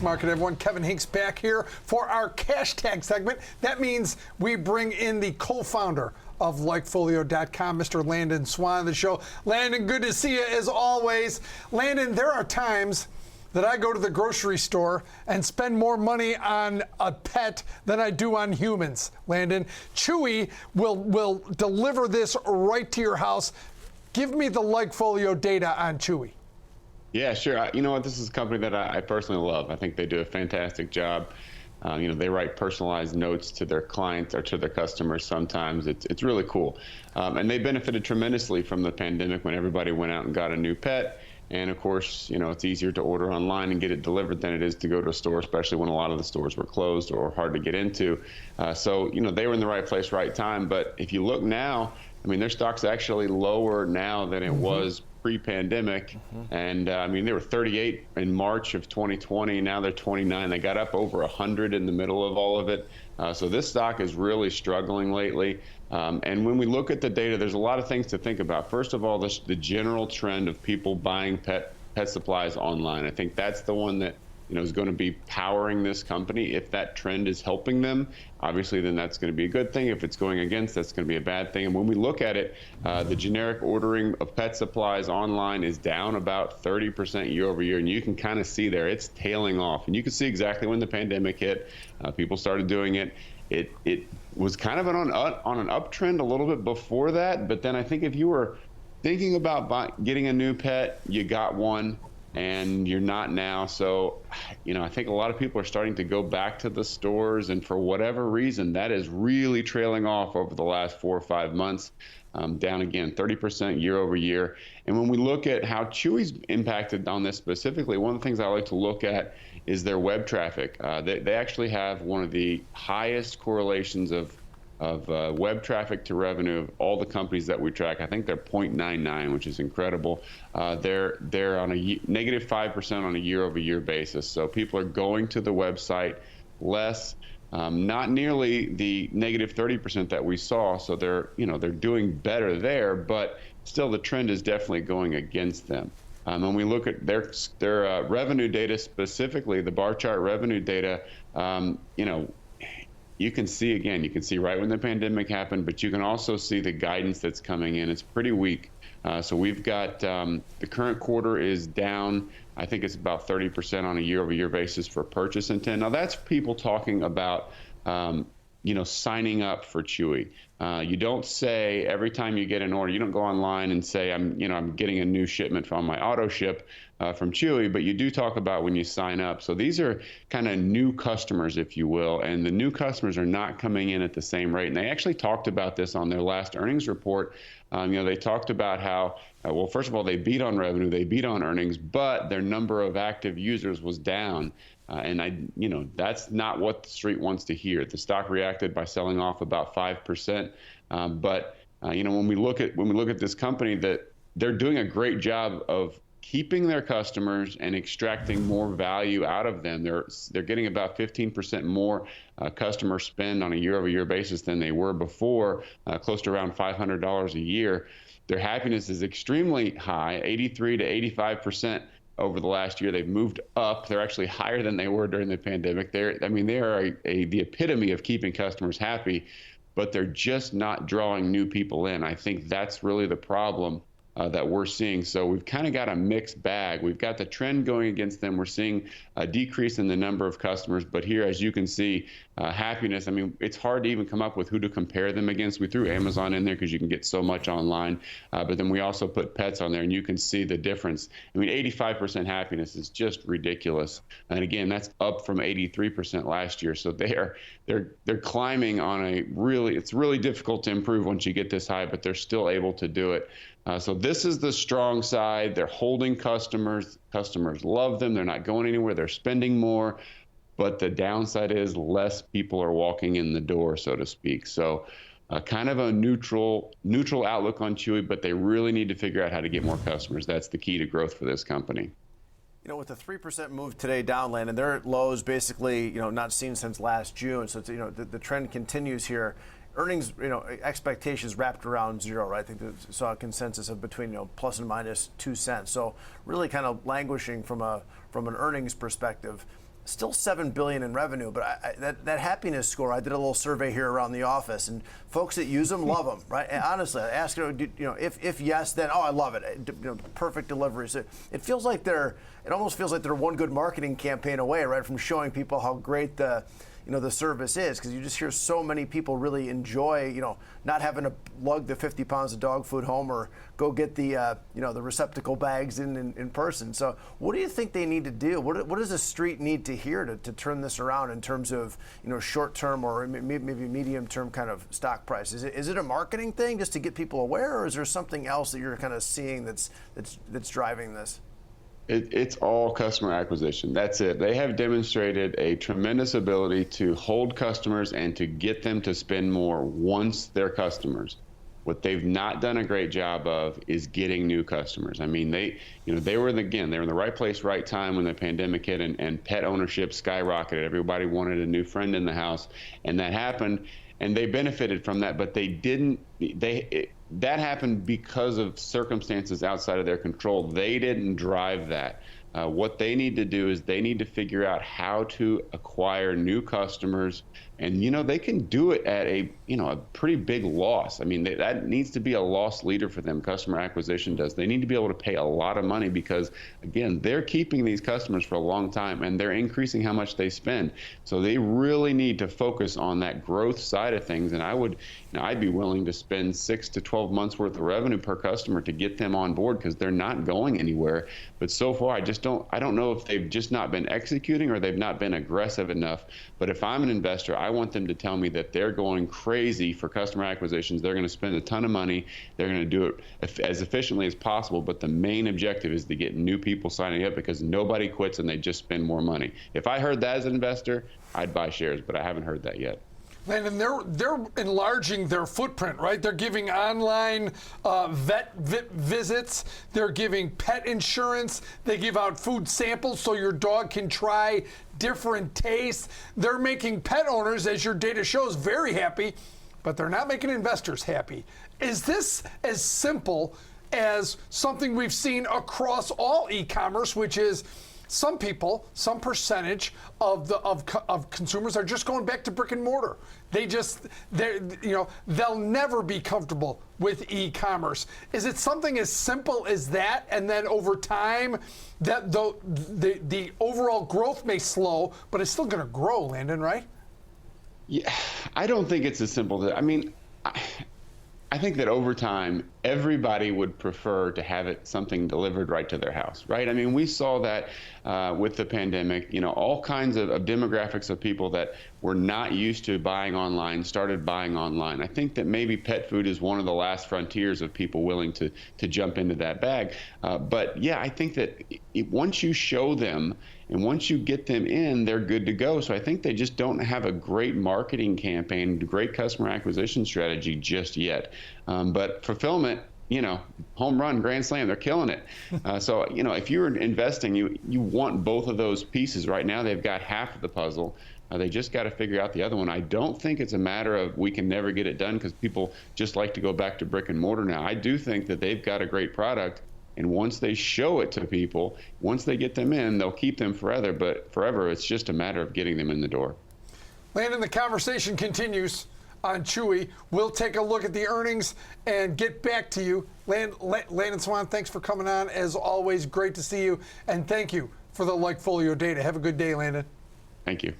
Market, everyone. Kevin Hinks back here for our cash tag segment. That means we bring in the co-founder of LikeFolio.com, Mr. Landon Swan, on the show. Landon, good to see you as always. Landon, there are times that I go to the grocery store and spend more money on a pet than I do on humans. Landon, Chewy will deliver this right to your house. Give me the LikeFolio data on Chewy. Yeah, sure. You know what? This is a company that I personally love. I think they do a fantastic job. They write personalized notes to their clients or to their customers sometimes. It's really cool. And they benefited tremendously from the pandemic when everybody went out and got a new pet. And of course, it's easier to order online and get it delivered than it is to go to a store, especially when a lot of the stores were closed or hard to get into. So they were in the right place, right time. But if you look now, their stock's actually lower now than it was pre-pandemic. And they were 38 in March of 2020. Now they're 29. They got up over 100 in the middle of all of it. So this stock is really struggling lately. And when we look at the data, there's a lot of things to think about. First of all, the general trend of people buying pet supplies online. I think that's the one that is going to be powering this company. If that trend is helping them, obviously, then that's going to be a good thing. If it's going against, that's going to be a bad thing. And when we look at it, the generic ordering of pet supplies online is down about 30% year over year. And you can kind of see there, it's tailing off. And you can see exactly when the pandemic hit, people started doing it. It was kind of on an uptrend a little bit before that. But then I think if you were thinking about getting a new pet, you got one, and you're not now. So, I think a lot of people are starting to go back to the stores, and for whatever reason, that is really trailing off over the last 4 or 5 months, down again 30% year over year. And when we look at how Chewy's impacted on this specifically, one of the things I like to look at is their web traffic. They actually have one of the highest correlations of web traffic to revenue of all the companies that we track. I think they're 0.99, which is incredible. They're on a negative 5% on a year-over-year basis. So people are going to the website less, not nearly the negative 30% that we saw. So they're doing better there, but still the trend is definitely going against them. When we look at their revenue data specifically, the bar chart revenue data, you can see right when the pandemic happened, but you can also see the guidance that's coming in. It's pretty weak. So we've got the current quarter is down. I think it's about 30% on a year-over-year basis for purchase intent. Now that's people talking about signing up for Chewy. You don't say every time you get an order, you don't go online and say, I'm getting a new shipment from my auto ship from Chewy, but you do talk about when you sign up. So these are kind of new customers, if you will, and the new customers are not coming in at the same rate. And they actually talked about this on their last earnings report. They talked about how, well, first of all, they beat on revenue, they beat on earnings, but their number of active users was down. And that's not what the street wants to hear. The stock reacted by selling off about 5%. But when we look at this company, that they're doing a great job of keeping their customers and extracting more value out of them. They're getting about 15% more customer spend on a year-over-year basis than they were before, close to around $500 a year. Their happiness is extremely high, 83 to 85%. Over the last year, they've moved up. They're actually higher than they were during the pandemic. They are the epitome of keeping customers happy, but they're just not drawing new people in. I think that's really the problem that we're seeing. So we've kind of got a mixed bag. We've got the trend going against them. We're seeing a decrease in the number of customers, but here, as you can see, happiness, it's hard to even come up with who to compare them against. We threw Amazon in there because you can get so much online, but then we also put pets on there, and you can see the difference. 85% happiness is just ridiculous. And again, that's up from 83% last year. So they're climbing on it's really difficult to improve once you get this high, but they're still able to do it. So this is the strong side. They're holding customers. Customers love them. They're not going anywhere. They're spending more. But the downside is less people are walking in the door, so to speak. So kind of a neutral outlook on Chewy, but they really need to figure out how to get more customers. That's the key to growth for this company. With the 3% move today down, Landon, they're at lows basically, not seen since last June. So, the trend continues here. Earnings, expectations wrapped around zero, right? I think they saw a consensus of between, plus and minus 2 cents. So really kind of languishing from an earnings perspective. still $7 billion in revenue, but that happiness score, I did a little survey here around the office, and folks that use them love them, right? And honestly, I ask if yes, then I love it. Perfect deliveries. It feels like it almost feels like they're one good marketing campaign away, right, from showing people how great the service is, because you just hear so many people really enjoy, not having to lug the 50 pounds of dog food home or go get the, the receptacle bags in person. So what do you think they need to do? What does the street need to hear to turn this around in terms of, short-term or maybe medium-term kind of stock price? Is it a marketing thing just to get people aware, or is there something else that you're kind of seeing that's driving this? It's all customer acquisition. That's it. They have demonstrated a tremendous ability to hold customers and to get them to spend more once they're customers. What they've not done a great job of is getting new customers. I mean, they were in the right place, right time when the pandemic hit, and pet ownership skyrocketed. Everybody wanted a new friend in the house, and that happened, and they benefited from that. But they didn't. That happened because of circumstances outside of their control. They didn't drive that. What they need to do is they need to figure out how to acquire new customers, and they can do it at a pretty big loss. I mean, that needs to be a loss leader for them. Customer acquisition does. They need to be able to pay a lot of money because, again, they're keeping these customers for a long time and they're increasing how much they spend. So they really need to focus on that growth side of things. And I'd be willing to spend 6 to 12 months worth of revenue per customer to get them on board because they're not going anywhere. But so far, I don't know if they've just not been executing or they've not been aggressive enough. But if I'm an investor, I want them to tell me that they're going crazy for customer acquisitions. They're going to spend a ton of money. They're going to do it as efficiently as possible. But the main objective is to get new people signing up because nobody quits and they just spend more money. If I heard that as an investor, I'd buy shares, but I haven't heard that yet. And they're enlarging their footprint, right? They're giving online vet visits. They're giving pet insurance. They give out food samples so your dog can try different tastes. They're making pet owners, as your data shows, very happy, but they're not making investors happy. Is this as simple as something we've seen across all e-commerce, which is some people, some percentage of consumers are just going back to brick and mortar. They'll never be comfortable with e-commerce. Is it something as simple as that? And then over time, that the overall growth may slow, but it's still going to grow, Landon, right? Yeah, I don't think it's as simple. I think that over time, everybody would prefer to have something delivered right to their house, right? I mean, we saw that with the pandemic, all kinds of demographics of people that were not used to buying online started buying online. I think that maybe pet food is one of the last frontiers of people willing to jump into that bag. But yeah, I think that once you show them and once you get them in, they're good to go. So I think they just don't have a great marketing campaign, great customer acquisition strategy just yet. But fulfillment, home run, grand slam, they're killing it. So, if you're investing, you want both of those pieces. Right now, they've got half of the puzzle. They just got to figure out the other one. I don't think it's a matter of we can never get it done because people just like to go back to brick and mortar now. I do think that they've got a great product. And once they show it to people, once they get them in, they'll keep them forever. But forever, it's just a matter of getting them in the door. Landon, the conversation continues on Chewy. We'll take a look at the earnings and get back to you. Landon Swan, thanks for coming on. As always, great to see you. And thank you for the LikeFolio data. Have a good day, Landon. Thank you.